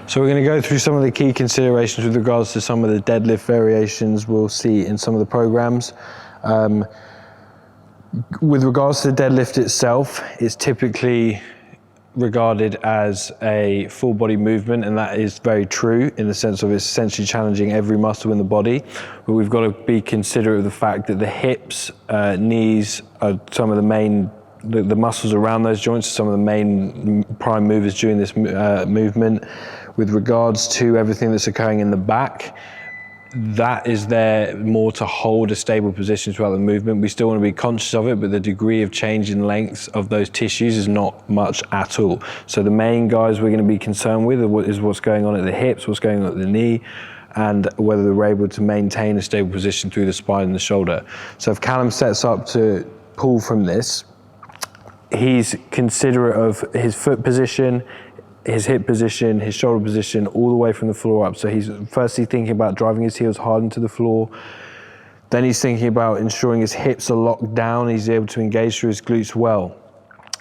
So we're going to go through some of the key considerations with regards to some of the deadlift variations we'll see in some of the programs. With regards to the deadlift itself, it's typically regarded as a full body movement, and that is very true in the sense of it's essentially challenging every muscle in the body. But we've got to be considerate of the fact that the hips, knees are some of the main, the muscles around those joints are some of the main prime movers during this movement. With regards to everything that's occurring in the back, that is there more to hold a stable position throughout the movement. We still want to be conscious of it, but the degree of change in length of those tissues is not much at all. So the main guys we're going to be concerned with is what's going on at the hips, what's going on at the knee, and whether they're able to maintain a stable position through the spine and the shoulder. So if Callum sets up to pull from this, he's considerate of his foot position, his hip position, his shoulder position, all the way from the floor up. So he's firstly thinking about driving his heels hard into the floor. Then he's thinking about ensuring his hips are locked down, he's able to engage through his glutes well.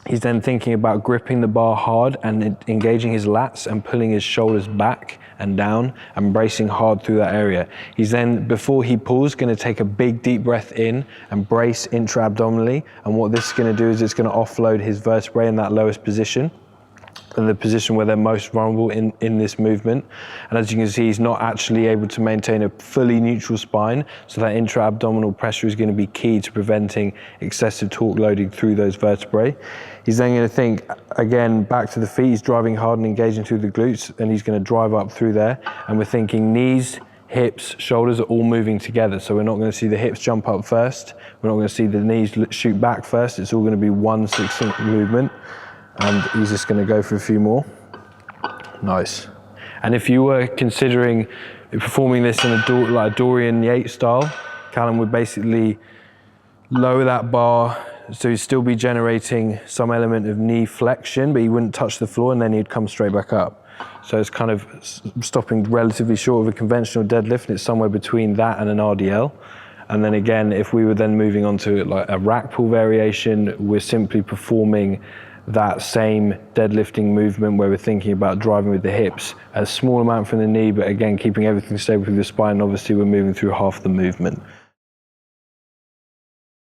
He's then thinking about gripping the bar hard and engaging his lats and pulling his shoulders back and down and bracing hard through that area. He's then, before he pulls, going to take a big deep breath in and brace intra-abdominally. And what this is going to do is it's going to offload his vertebrae in that lowest position, and the position where they're most vulnerable in this movement. And as you can see, he's not actually able to maintain a fully neutral spine, so that intra-abdominal pressure is going to be key to preventing excessive torque loading through those vertebrae. He's then going to think, again, back to the feet, he's driving hard and engaging through the glutes, and he's going to drive up through there. And we're thinking knees, hips, shoulders are all moving together. So we're not going to see the hips jump up first, we're not going to see the knees shoot back first, it's all going to be one succinct movement. And he's just going to go for a few more. Nice. And if you were considering performing this in like a Dorian Yates style, Callum would basically lower that bar, so he'd still be generating some element of knee flexion, but he wouldn't touch the floor, and then he'd come straight back up. So it's kind of stopping relatively short of a conventional deadlift, and it's somewhere between that and an RDL. And then again, if we were then moving on to like a rack pull variation, we're simply performing that same deadlifting movement where we're thinking about driving with the hips, a small amount from the knee, but again, keeping everything stable through the spine. Obviously, we're moving through half the movement.